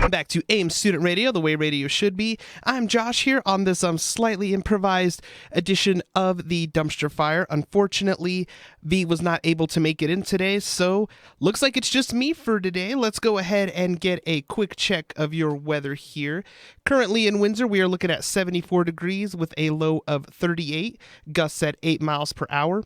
Welcome back to AIM Student Radio, the way radio should be. I'm Josh here on this slightly improvised edition of the Dumpster Fire. Unfortunately, V was not able to make it in today, so looks like it's just me for today. Let's go ahead and get a quick check of your weather here. Currently in Windsor, we are looking at 74 degrees with a low of 38, gusts at 8 miles per hour.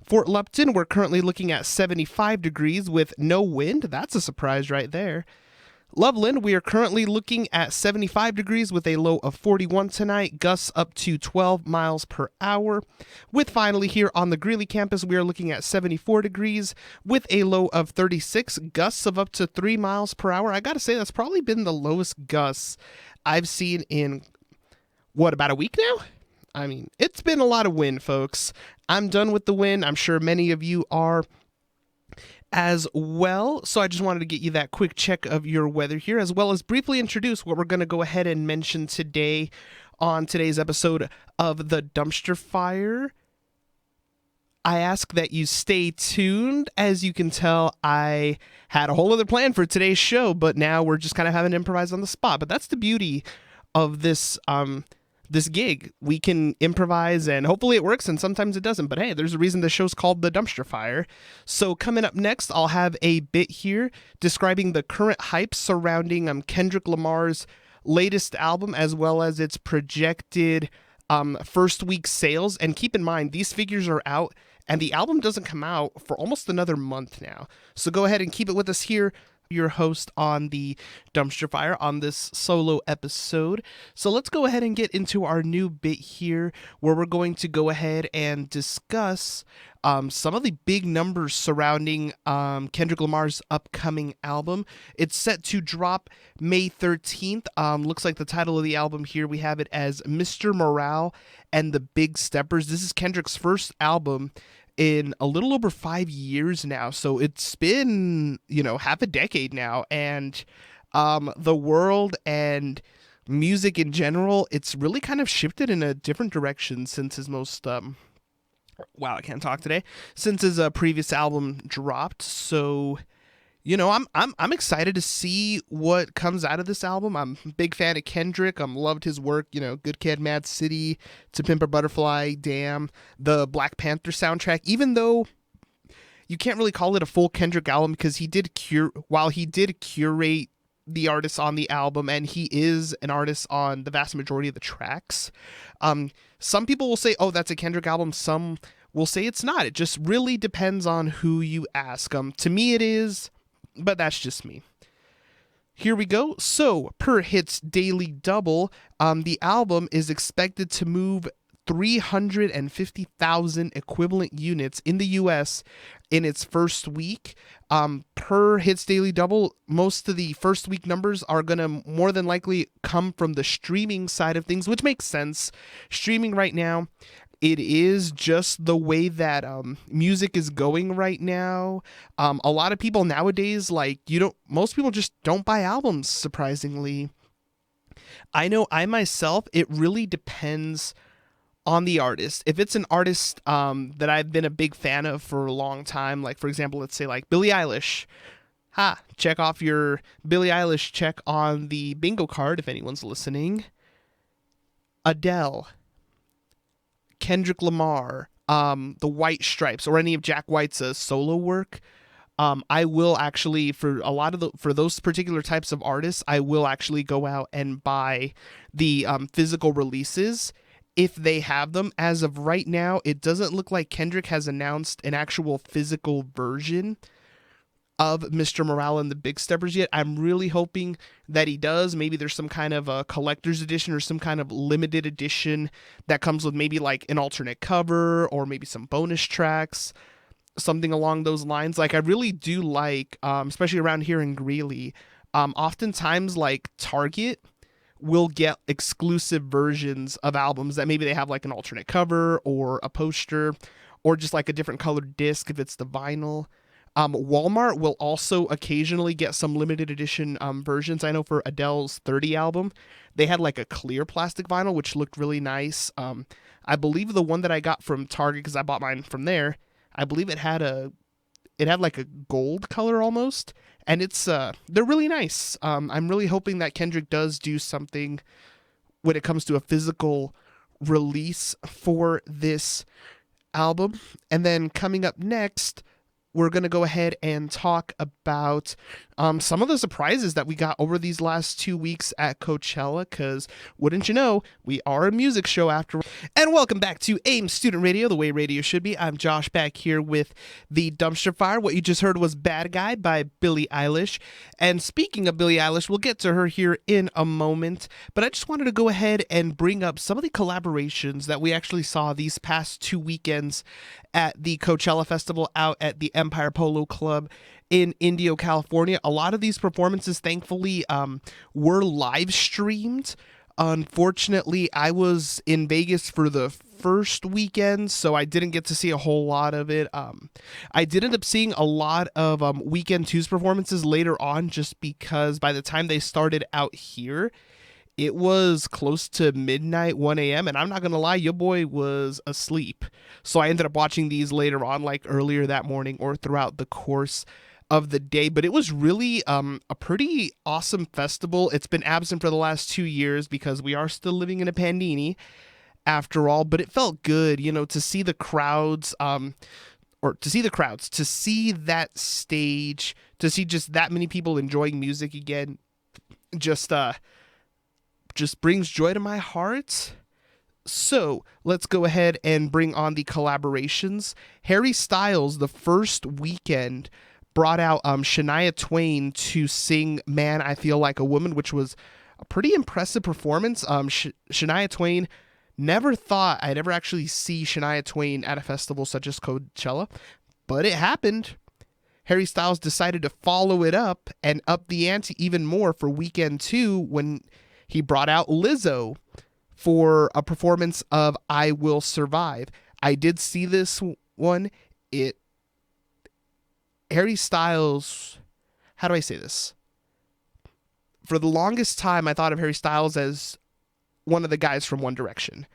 Fort Lupton, we're currently looking at 75 degrees with no wind. That's a surprise right there. Loveland, we are currently looking at 75 degrees with a low of 41 tonight, gusts up to 12 miles per hour. With finally here on the Greeley campus, we are looking at 74 degrees with a low of 36, gusts of up to 3 miles per hour. I gotta say, that's probably been the lowest gusts I've seen in, about a week now? I mean, it's been a lot of wind, folks. I'm done with the wind. I'm sure many of you are as well. So I just wanted to get you that quick check of your weather here, as well as briefly introduce what we're going to go ahead and mention today on today's episode of the Dumpster Fire. I ask that you stay tuned. As you can tell, I had a whole other plan for today's show, but now we're just kind of having to improvise on the spot. But that's the beauty of this gig. We can improvise and hopefully it works, and sometimes it doesn't, but hey, there's a reason the show's called The Dumpster Fire. So coming up next, I'll have a bit here describing the current hype surrounding Kendrick Lamar's latest album, as well as its projected first week sales. And keep in mind, these figures are out and the album doesn't come out for almost another month now. So go ahead and keep it with us here, your host on the Dumpster Fire on this solo episode. So let's go ahead and get into our new bit here, where we're going to go ahead and discuss some of the big numbers surrounding Kendrick Lamar's upcoming album. It's set to drop May 13th. Looks like the title of the album here, we have it as Mr. Morale and the Big Steppers. This is Kendrick's first album in a little over 5 years now. So it's been, half a decade now. And the world and music in general, it's really kind of shifted in a different direction since his most, wow, I can't talk today, since his previous album dropped. So, I'm excited to see what comes out of this album. I'm a big fan of Kendrick. Loved his work, Good Kid, Mad City, To Pimp a Butterfly, Damn, the Black Panther soundtrack, even though you can't really call it a full Kendrick album because he did curate the artists on the album, and he is an artist on the vast majority of the tracks. Some people will say, oh, that's a Kendrick album. Some will say it's not. It just really depends on who you ask. To me, it is, but that's just me. Here we go. So, per Hits Daily Double, the album is expected to move 350,000 equivalent units in the U.S. in its first week. Per Hits Daily Double, most of the first week numbers are going to more than likely come from the streaming side of things, which makes sense. Streaming right now, it is just the way that music is going right now. A lot of people nowadays, most people just don't buy albums, surprisingly. I know I myself, it really depends on the artist. If it's an artist that I've been a big fan of for a long time, like for example, let's say like Billie Eilish. Check off your Billie Eilish check on the bingo card if anyone's listening. Adele, Kendrick Lamar, the White Stripes, or any of Jack White's solo work. I will actually, for those particular types of artists, I will actually go out and buy the physical releases if they have them. As of right now, it doesn't look like Kendrick has announced an actual physical version of Mr. Morale and the Big Steppers yet. I'm really hoping that he does. Maybe there's some kind of a collector's edition or some kind of limited edition that comes with maybe like an alternate cover or maybe some bonus tracks, something along those lines. Like I really do like, especially around here in Greeley, oftentimes like Target will get exclusive versions of albums that maybe they have like an alternate cover or a poster or just like a different colored disc if it's the vinyl. Walmart will also occasionally get some limited edition versions. I know for Adele's 30 album, they had like a clear plastic vinyl, which looked really nice. I believe the one that I got from Target, because I bought mine from there, I believe it had like a gold color almost, and they're really nice. I'm really hoping that Kendrick does do something when it comes to a physical release for this album. And then coming up next, we're going to go ahead and talk about some of the surprises that we got over these last 2 weeks at Coachella, because wouldn't you know, we are a music show after. And welcome back to AIM Student Radio, the way radio should be. I'm Josh, back here with the Dumpster Fire. What you just heard was Bad Guy by Billie Eilish. And speaking of Billie Eilish, we'll get to her here in a moment, but I just wanted to go ahead and bring up some of the collaborations that we actually saw these past 2 weekends at the Coachella Festival out at the Empire Polo Club in Indio, California. A lot of these performances, thankfully, were live streamed. Unfortunately, I was in Vegas for the first weekend, so I didn't get to see a whole lot of it. I did end up seeing a lot of Weekend 2's performances later on, just because by the time they started out here, it was close to midnight, 1 a.m., and I'm not going to lie, your boy was asleep. So I ended up watching these later on, like earlier that morning or throughout the course of the day. But it was really a pretty awesome festival. It's been absent for the last 2 years because we are still living in a pandemic after all, but it felt good, to see the crowds, to see that stage, to see just that many people enjoying music again, just brings joy to my heart. So let's go ahead and bring on the collaborations. Harry Styles, the first weekend, brought out Shania Twain to sing Man, I Feel Like a Woman, which was a pretty impressive performance. Shania Twain, never thought I'd ever actually see Shania Twain at a festival such as Coachella, but it happened. Harry Styles decided to follow it up and up the ante even more for weekend 2 when he brought out Lizzo for a performance of I Will Survive. I did see this one. Harry Styles, how do I say this? For the longest time, I thought of Harry Styles as one of the guys from One Direction.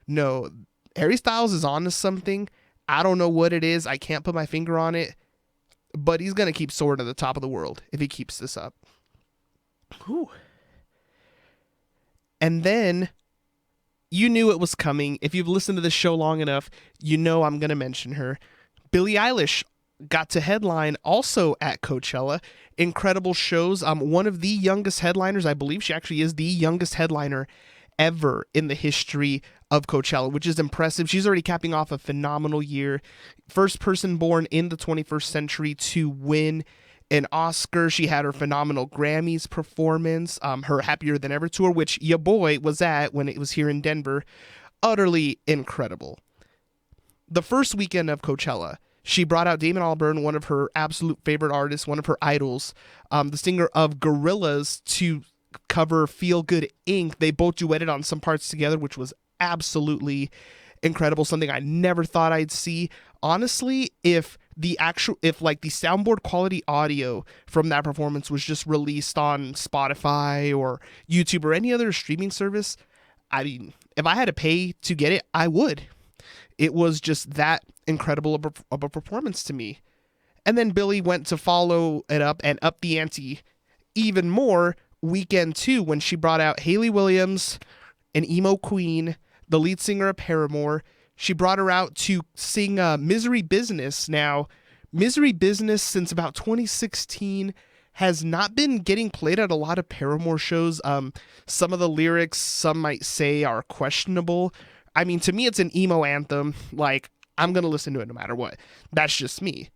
No, Harry Styles is onto something. I don't know what it is. I can't put my finger on it, but he's going to keep soaring to the top of the world if he keeps this up. Ooh. And then you knew it was coming. If you've listened to this show long enough, you know I'm going to mention her. Billie Eilish got to headline also at Coachella. Incredible shows. One of the youngest headliners. I believe she actually is the youngest headliner ever in the history of Coachella, which is impressive. She's already capping off a phenomenal year. First person born in the 21st century to win an Oscar. She had her phenomenal Grammys performance, her Happier Than Ever tour, which your boy was at when it was here in Denver. Utterly incredible. The first weekend of Coachella, she brought out Damon Albarn, one of her absolute favorite artists, one of her idols, the singer of Gorillaz, to cover Feel Good Inc. They both duetted on some parts together, which was absolutely incredible, something I never thought I'd see. Honestly, if the soundboard quality audio from that performance was just released on Spotify or YouTube or any other streaming service, I mean, if I had to pay to get it, I would. It was just that incredible of a performance to me. And then Billie went to follow it up and up the ante even more weekend 2 when she brought out Hayley Williams, an emo queen, the lead singer of Paramore. She brought her out to sing Misery Business. Now, Misery Business, since about 2016, has not been getting played at a lot of Paramore shows. Some of the lyrics, some might say, are questionable. I mean, to me, it's an emo anthem. Like, I'm going to listen to it no matter what. That's just me.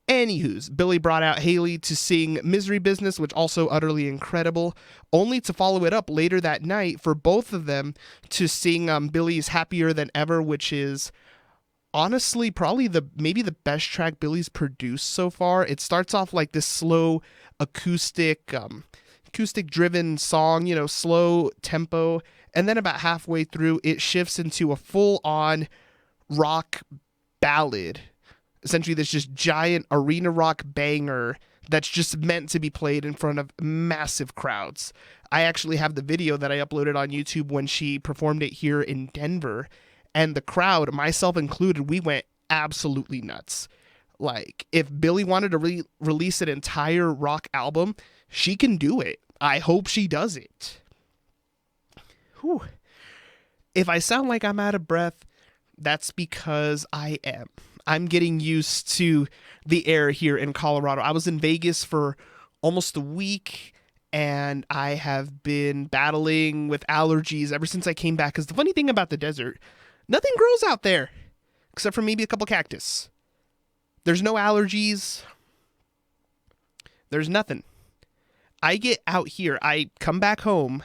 Anywho's, Billie brought out Hayley to sing Misery Business, which also utterly incredible, only to follow it up later that night for both of them to sing Billie's Happier Than Ever, which is honestly probably maybe the best track Billie's produced so far. It starts off like this slow acoustic driven song, slow tempo, and then about halfway through it shifts into a full-on rock ballad. Essentially, this just giant arena rock banger that's just meant to be played in front of massive crowds. I actually have the video that I uploaded on YouTube when she performed it here in Denver, and the crowd, myself included, we went absolutely nuts. Like, if Billie wanted to release an entire rock album, she can do it. I hope she does it. Whew. If I sound like I'm out of breath, that's because I am. I'm getting used to the air here in Colorado. I was in Vegas for almost a week, and I have been battling with allergies ever since I came back. Because the funny thing about the desert, nothing grows out there except for maybe a couple cactus. There's no allergies. There's nothing. I get out here. I come back home.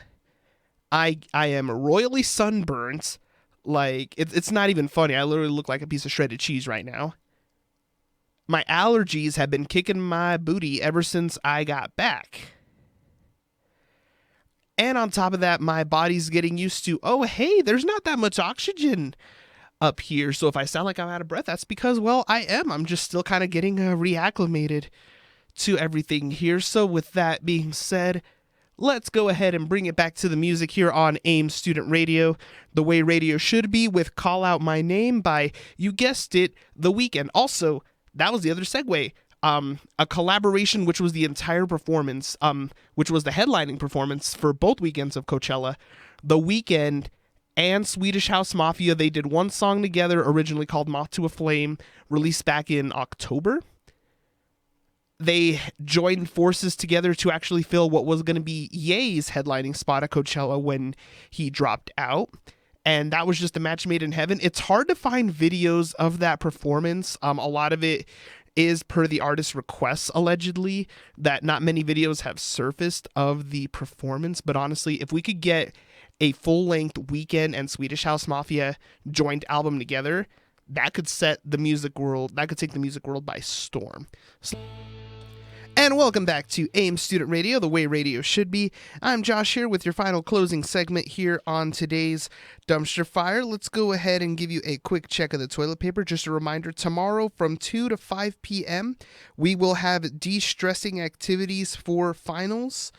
I am royally sunburnt. Like, it's not even funny. I literally look like a piece of shredded cheese right now. My allergies have been kicking my booty ever since I got back. And on top of that, my body's getting used to, oh, hey, there's not that much oxygen up here. So if I sound like I'm out of breath, that's because, well, I am. I'm just still kind of getting reacclimated to everything here. So with that being said, let's go ahead and bring it back to the music here on AIM Student Radio, the way radio should be, with Call Out My Name by, you guessed it, The Weeknd. Also, that was the other segue. A collaboration, which was the entire performance, which was the headlining performance for both weekends of Coachella. The Weeknd and Swedish House Mafia, they did one song together, originally called Moth to a Flame, released back in October. They joined forces together to actually fill what was going to be Ye's headlining spot at Coachella when he dropped out. And that was just a match made in heaven. It's hard to find videos of that performance. A lot of it is per the artist's requests, allegedly, that not many videos have surfaced of the performance. But honestly, if we could get a full-length Weeknd and Swedish House Mafia joint album together, that could set the music world, that could take the music world by storm. And welcome back to AIM Student Radio, the way radio should be. I'm Josh here with your final closing segment here on today's Dumpster Fire. Let's go ahead and give you a quick check of the toilet paper. Just a reminder, tomorrow from 2 to 5 p.m., we will have de-stressing activities for finals,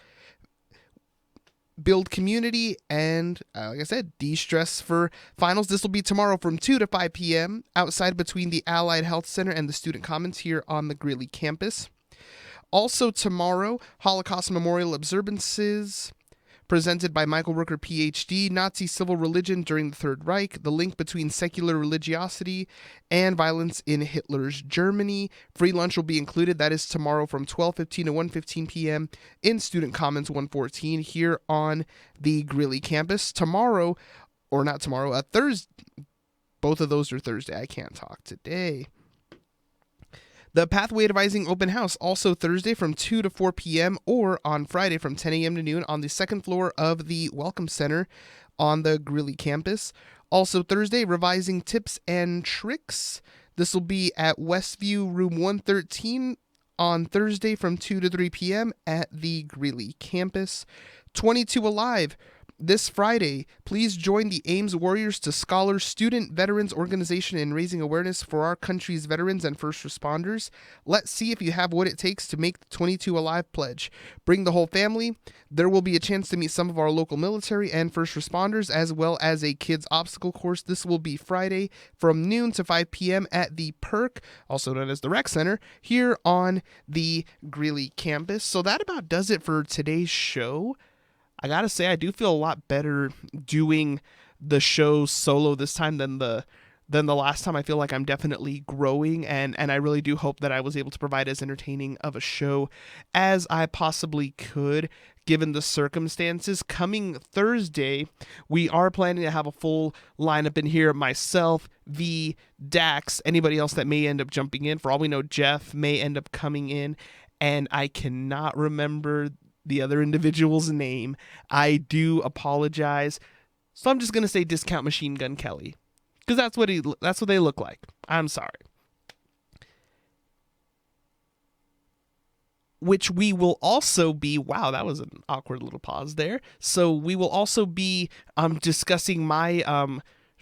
build community, and like I said, de-stress for finals. This will be tomorrow from 2 to 5 p.m. outside between the Allied Health Center and the Student Commons here on the Greeley campus. Also tomorrow, Holocaust Memorial Observances presented by Michael Rooker, Ph.D., Nazi Civil Religion During the Third Reich, the link between secular religiosity and violence in Hitler's Germany. Free lunch will be included. That is tomorrow from 12:15 to 1:15 p.m. in Student Commons 114 here on the Greeley campus. Tomorrow, or not tomorrow, Thursday. Both of those are Thursday. I can't talk today. The Pathway Advising Open House, also Thursday from 2 to 4 p.m. or on Friday from 10 a.m. to noon on the second floor of the Welcome Center on the Greeley campus. Also Thursday, Revising Tips and Tricks. This will be at Westview Room 113 on Thursday from 2 to 3 p.m. at the Greeley campus. 22 Alive. This Friday, please join the Ames Warriors to Scholars Student Veterans Organization in raising awareness for our country's veterans and first responders. Let's see if you have what it takes to make the 22 Alive pledge. Bring the whole family. There will be a chance to meet some of our local military and first responders, as well as a kids obstacle course. This will be Friday from noon to 5 p.m. at the Perk, also known as the Rec Center, here on the Greeley campus. So that about does it for today's show. I gotta say, I do feel a lot better doing the show solo this time than the last time. I feel like I'm definitely growing, and I really do hope that I was able to provide as entertaining of a show as I possibly could, given the circumstances. Coming Thursday, we are planning to have a full lineup in here. Myself, V, Dax, anybody else that may end up jumping in. For all we know, Jeff may end up coming in, and I cannot remember the other individual's name. I do apologize. So I'm just going to say Discount Machine Gun Kelly, because that's what they look like. I'm sorry. Which we will also be, wow, that was an awkward little pause there. So we will also be discussing my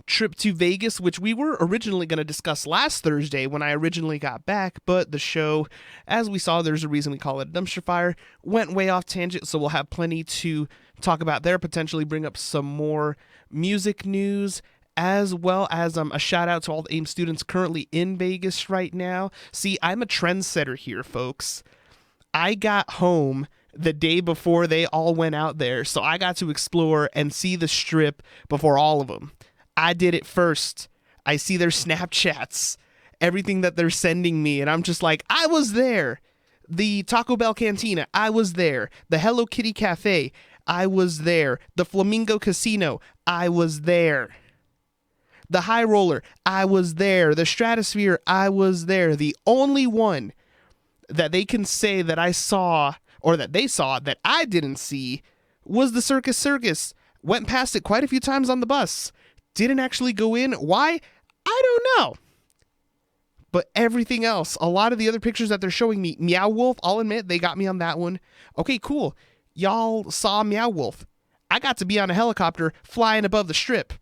trip to Vegas, which we were originally going to discuss last Thursday when I originally got back, but the show, as we saw, there's a reason we call it a dumpster fire, went way off tangent, so we'll have plenty to talk about there, potentially bring up some more music news, as well as a shout out to all the AIM students currently in Vegas right now. See, I'm a trendsetter here, folks. I got home the day before they all went out there, so I got to explore and see the strip before all of them. I did it first. I see their Snapchats, everything that they're sending me, and I'm just like, I was there. The Taco Bell Cantina, I was there. The Hello Kitty Cafe, I was there. The Flamingo Casino, I was there. The High Roller, I was there. The Stratosphere, I was there. The only one that they can say that I saw, or that they saw that I didn't see, was the Circus. Went past it quite a few times on the bus. Didn't actually go in. Why? I don't know. But everything else, a lot of the other pictures that they're showing me, Meow Wolf, I'll admit, they got me on that one. Okay, cool. Y'all saw Meow Wolf. I got to be on a helicopter flying above the strip.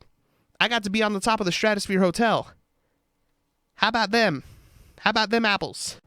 I got to be on the top of the Stratosphere Hotel. How about them? How about them apples?